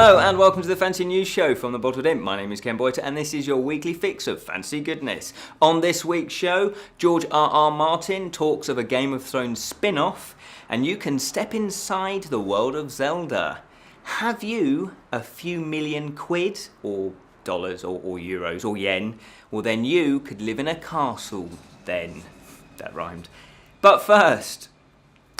Hello and welcome to the Fantasy News Show from the Bottled Imp. My name is Ken Boyter and this is your weekly fix of fantasy goodness. On this week's show, George R.R. Martin talks of a Game of Thrones spin-off and you can step inside the world of Zelda. Have you a few million quid or dollars or euros or yen? Well then you could live in a castle then. That rhymed. But first,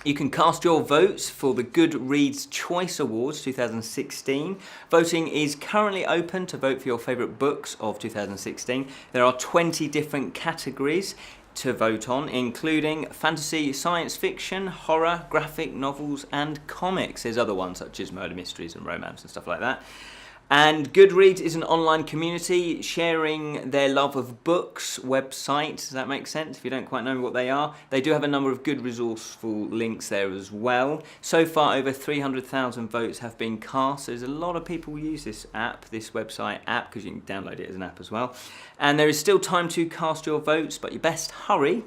you can cast your votes for the Goodreads Choice Awards 2016. Voting is currently open to vote for your favourite books of 2016. There are 20 different categories to vote on, including fantasy, science fiction, horror, graphic novels and comics. There's other ones such as murder mysteries and romance and stuff like that. And Goodreads is an online community sharing their love of books website. Does that make sense? If you don't quite know what they are, they do have a number of good resourceful links there as well. So far, over 300,000 votes have been cast. There's a lot of people who use this app, this website app, because you can download it as an app as well. And there is still time to cast your votes, but you best hurry,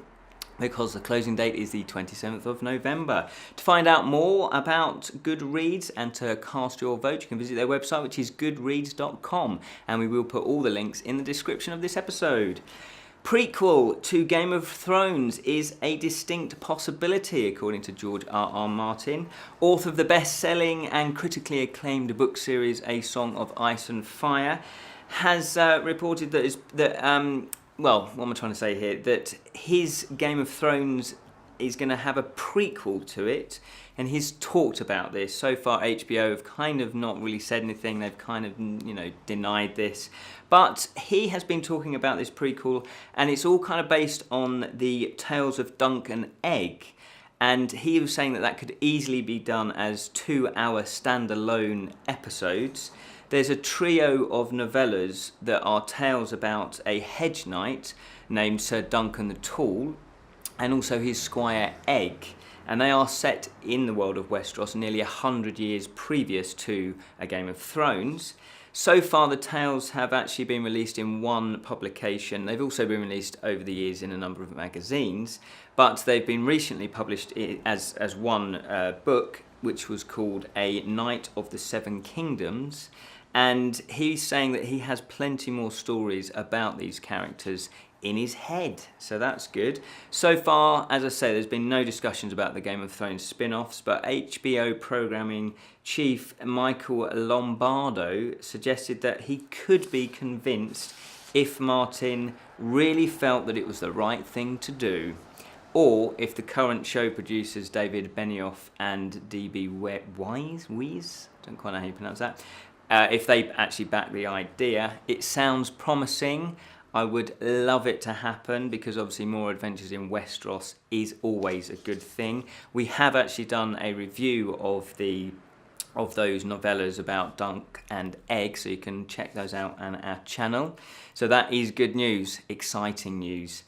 because the closing date is the 27th of November. To find out more about Goodreads and to cast your vote, you can visit their website, which is goodreads.com, and we will put all the links in the description of this episode. Prequel to Game of Thrones is a distinct possibility, according to George R.R. Martin, author of the best-selling and critically acclaimed book series A Song of Ice and Fire, has reported well, what am I trying to say here? That his Game of Thrones is going to have a prequel to it, and he's talked about this. So far, HBO have kind of not really said anything. They've kind of, denied this. But he has been talking about this prequel, and it's all kind of based on the Tales of Dunk and Egg. And he was saying that that could easily be done as 2-hour standalone episodes. There's a trio of novellas that are tales about a hedge knight named Sir Duncan the Tall and also his squire Egg. And they are set in the world of Westeros nearly 100 years previous to A Game of Thrones. So far the tales have actually been released in one publication. They've also been released over the years in a number of magazines, but they've been recently published as one book, which was called A Knight of the Seven Kingdoms. And he's saying that he has plenty more stories about these characters in his head, so that's good. So far, as I say, there's been no discussions about the Game of Thrones spin-offs, but HBO programming chief Michael Lombardo suggested that he could be convinced if Martin really felt that it was the right thing to do, or if the current show producers David Benioff and D.B. Weiss, don't quite know how you pronounce that, if they actually back the idea. It sounds promising. I would love it to happen because obviously more adventures in Westeros is always a good thing. We have actually done a review of those novellas about Dunk and Egg, so you can check those out on our channel. So that is good news, exciting news.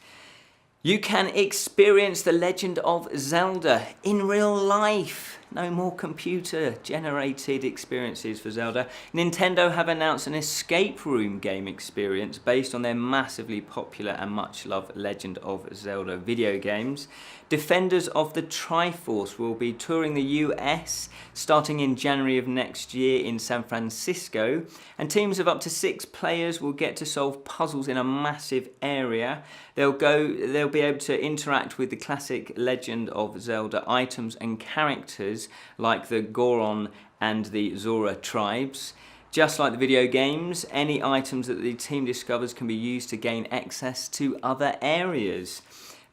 You can experience The Legend of Zelda in real life. No more computer-generated experiences for Zelda. Nintendo have announced an escape room game experience based on their massively popular and much-loved Legend of Zelda video games. Defenders of the Triforce will be touring the US starting in January of next year in San Francisco, and teams of up to 6 players will get to solve puzzles in a massive area. They'll be able to interact with the classic Legend of Zelda items and characters like the Goron and the Zora tribes. Just like the video games, any items that the team discovers can be used to gain access to other areas.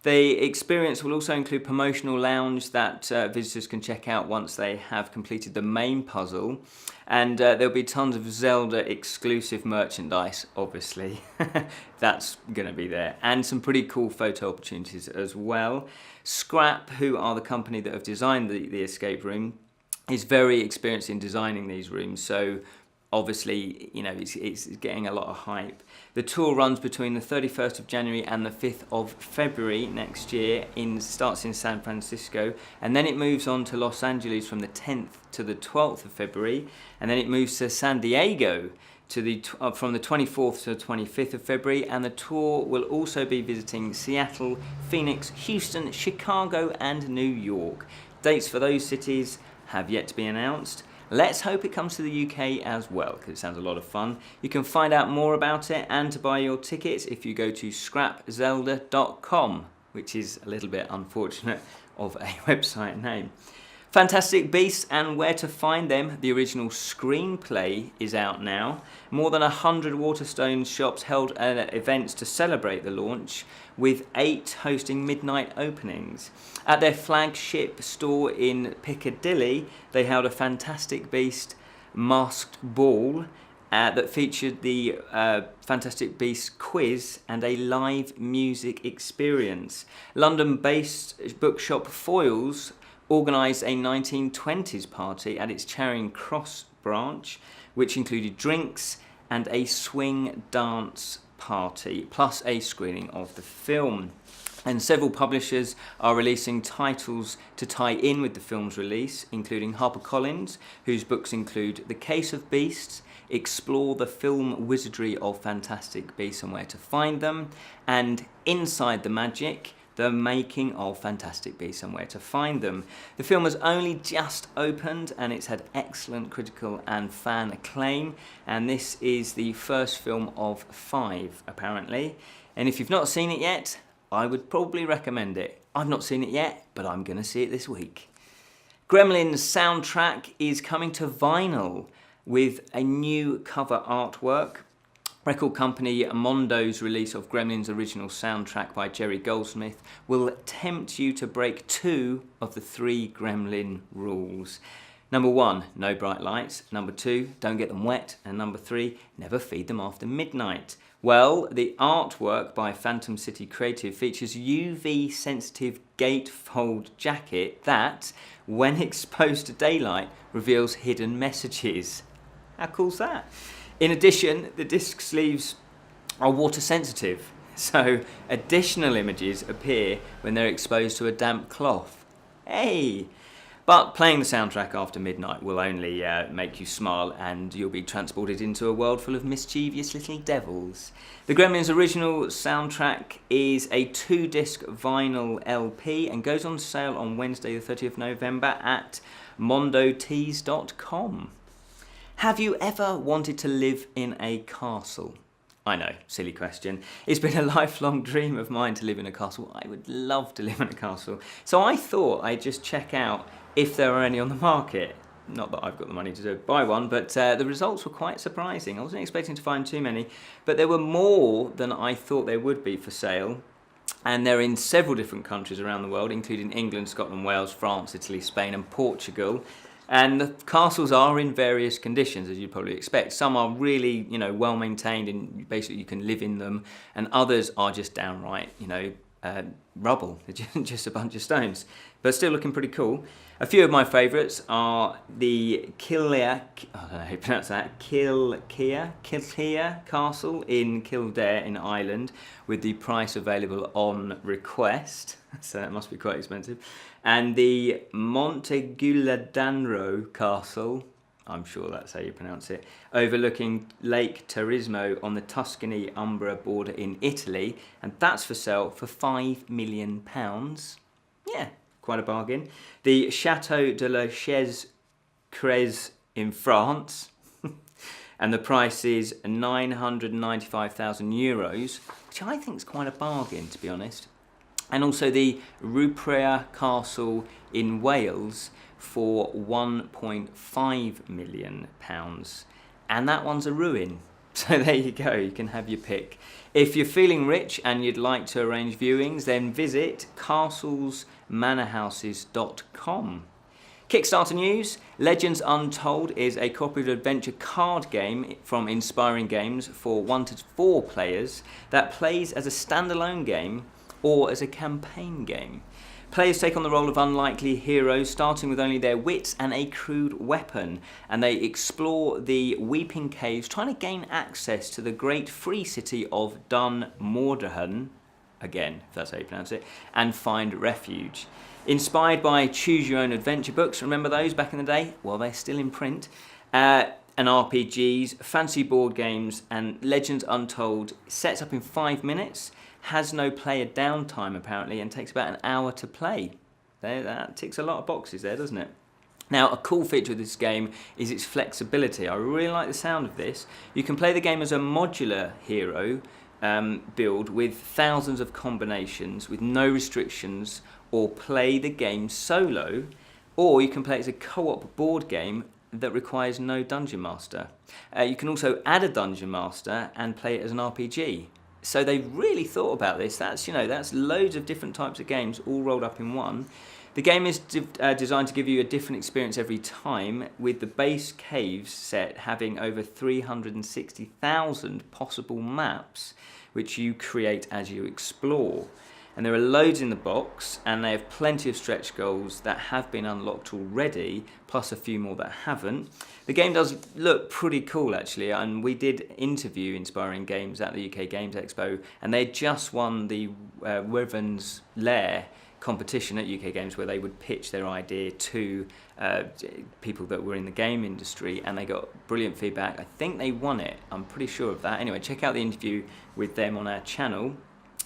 The experience will also include promotional lounge that visitors can check out once they have completed the main puzzle. And there'll be tons of Zelda exclusive merchandise, obviously. That's going to be there. And some pretty cool photo opportunities as well. Scrap, who are the company that have designed the escape room, is very experienced in designing these rooms. So obviously, it's getting a lot of hype. The tour runs between the 31st of January and the 5th of February next year. Starts in San Francisco, and then it moves on to Los Angeles from the 10th to the 12th of February, and then it moves to San Diego from the 24th to the 25th of February, and the tour will also be visiting Seattle, Phoenix, Houston, Chicago and New York. Dates for those cities have yet to be announced. Let's hope it comes to the UK as well, because it sounds a lot of fun. You can find out more about it and to buy your tickets if you go to scrapzelda.com, which is a little bit unfortunate of a website name. Fantastic Beasts and Where to Find Them, the original screenplay, is out now. More than 100 Waterstones shops held events to celebrate the launch, with 8 hosting midnight openings. At their flagship store in Piccadilly, they held a Fantastic Beast masked ball that featured the Fantastic Beasts quiz and a live music experience. London-based bookshop Foyles organised a 1920s party at its Charing Cross branch, which included drinks and a swing dance party, plus a screening of the film. And several publishers are releasing titles to tie in with the film's release, including HarperCollins, whose books include The Case of Beasts, Explore the Film Wizardry of Fantastic Beasts and Where to Find Them, and Inside the Magic, The Making of Fantastic Beasts and Where to Find Them. The film has only just opened and it's had excellent critical and fan acclaim, and this is the first film of 5 apparently. And if you've not seen it yet, I would probably recommend it. I've not seen it yet, but I'm going to see it this week. Gremlins soundtrack is coming to vinyl with a new cover artwork. Record company Mondo's release of Gremlins' original soundtrack by Jerry Goldsmith will tempt you to break 2 of the 3 Gremlin rules. Number 1, no bright lights. Number 2, don't get them wet. And number 3, never feed them after midnight. Well, the artwork by Phantom City Creative features UV sensitive gatefold jacket that, when exposed to daylight, reveals hidden messages. How cool's that? In addition, the disc sleeves are water sensitive, so additional images appear when they're exposed to a damp cloth. Hey! But playing the soundtrack after midnight will only make you smile, and you'll be transported into a world full of mischievous little devils. The Gremlins original soundtrack is a 2-disc vinyl LP and goes on sale on Wednesday the 30th of November at mondotees.com. Have you ever wanted to live in a castle? I know, silly question. It's been a lifelong dream of mine to live in a castle. I would love to live in a castle. So I thought I'd just check out if there are any on the market. Not that I've got the money to buy one, but the results were quite surprising. I wasn't expecting to find too many, but there were more than I thought there would be for sale. And they're in several different countries around the world, including England, Scotland, Wales, France, Italy, Spain and Portugal. And the castles are in various conditions, as you'd probably expect. Some are really, well maintained and basically you can live in them. And others are just downright, rubble, just a bunch of stones. But still looking pretty cool. A few of my favourites are the Kilkea Castle in Kildare in Ireland, with the price available on request, so that must be quite expensive, and the Monteguladano Castle, I'm sure that's how you pronounce it, overlooking Lake Turismo on the Tuscany-Umbria border in Italy, and that's for sale for £5 million. Yeah, quite a bargain. The Chateau de la Chaise-Crez in France, and the price is €995,000, which I think is quite a bargain, to be honest. And also the Ruprea Castle in Wales for £1.5 million. And that one's a ruin. So there you go, you can have your pick. If you're feeling rich and you'd like to arrange viewings, then visit castlesmanorhouses.com. Kickstarter news: Legends Untold is a cooperative adventure card game from Inspiring Games for 1 to 4 players that plays as a standalone game or as a campaign game. Players take on the role of unlikely heroes, starting with only their wits and a crude weapon, and they explore the Weeping Caves, trying to gain access to the great free city of Dun Mordahan, again, if that's how you pronounce it, and find refuge. Inspired by Choose Your Own Adventure books, remember those back in the day? Well, they're still in print. And RPGs, fancy board games, and Legends Untold sets up in 5 minutes, has no player downtime apparently, and takes about an hour to play. That ticks a lot of boxes there, doesn't it? Now, a cool feature of this game is its flexibility. I really like the sound of this. You can play the game as a modular hero build with thousands of combinations with no restrictions, or play the game solo, or you can play it as a co-op board game that requires no dungeon master. You can also add a dungeon master and play it as an RPG. So they really thought about this. That's loads of different types of games all rolled up in one. The game is designed to give you a different experience every time, with the base caves set having over 360,000 possible maps, which you create as you explore. And there are loads in the box, and they have plenty of stretch goals that have been unlocked already, plus a few more that haven't. The game does look pretty cool, actually, and we did interview Inspiring Games at the UK Games Expo, and they just won the Wyvern's Lair competition at UK Games, where they would pitch their idea to people that were in the game industry, and they got brilliant feedback. I think they won it, I'm pretty sure of that. Anyway, check out the interview with them on our channel.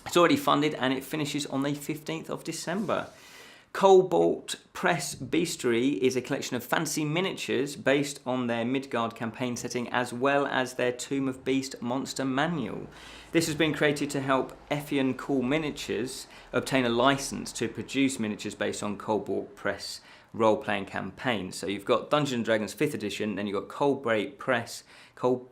It's already funded and it finishes on the 15th of December. Colbalt PreSB is a collection of fancy miniatures based on their Midgard campaign setting, as well as their Tomb of Beast monster manual. This has been created to help Effian Cool Miniatures obtain a license to produce miniatures based on Colbalt Press role-playing campaigns. So you've got Dungeons & Dragons 5th edition, then you've got Colbalt Press, Colbalt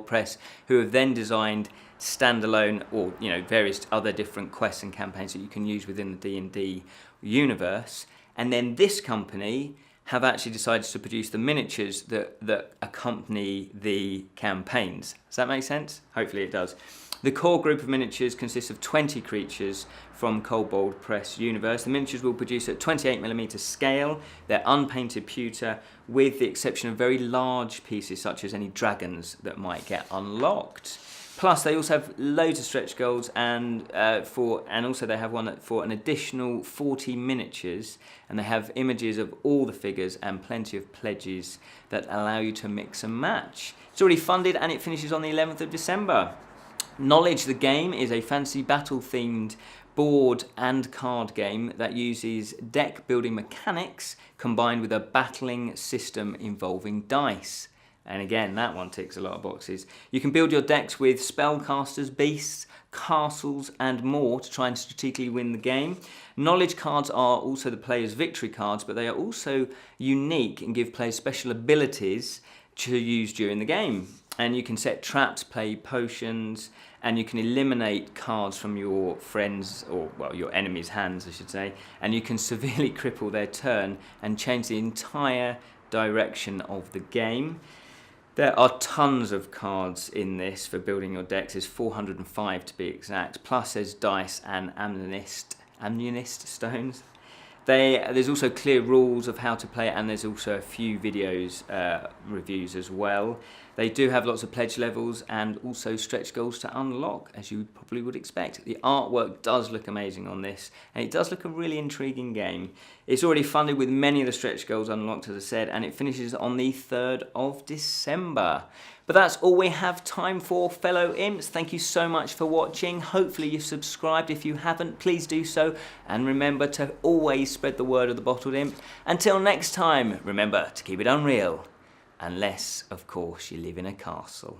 Press, who have then designed standalone, or various other different quests and campaigns that you can use within the D&D universe. And then this company have actually decided to produce the miniatures that accompany the campaigns. Does that make sense? Hopefully it does. The core group of miniatures consists of 20 creatures from Colbalt Press universe. The miniatures will produce at 28mm scale. They're unpainted pewter, with the exception of very large pieces such as any dragons that might get unlocked. Plus, they also have loads of stretch goals, and also they have one for an additional 40 miniatures, and they have images of all the figures and plenty of pledges that allow you to mix and match. It's already funded and it finishes on the 11th of December. Knowledge the Game is a fancy battle-themed board and card game that uses deck building mechanics combined with a battling system involving dice. And again, that one ticks a lot of boxes. You can build your decks with spellcasters, beasts, castles and more to try and strategically win the game. Knowledge cards are also the player's victory cards, but they are also unique and give players special abilities to use during the game. And you can set traps, play potions, and you can eliminate cards from your friends, or well, your enemy's hands I should say, and you can severely cripple their turn and change the entire direction of the game. There are tons of cards in this for building your decks. There's 405 to be exact, plus there's dice and ammunist stones. There's also clear rules of how to play it, and there's also a few videos, reviews as well. They do have lots of pledge levels and also stretch goals to unlock, as you probably would expect. The artwork does look amazing on this, and it does look a really intriguing game. It's already funded with many of the stretch goals unlocked, as I said, and it finishes on the 3rd of December. But that's all we have time for, fellow imps. Thank you so much for watching. Hopefully you've subscribed. If you haven't, please do so. And remember to always spread the word of the Bottled Imp. Until next time, remember to keep it unreal. Unless, of course, you live in a castle.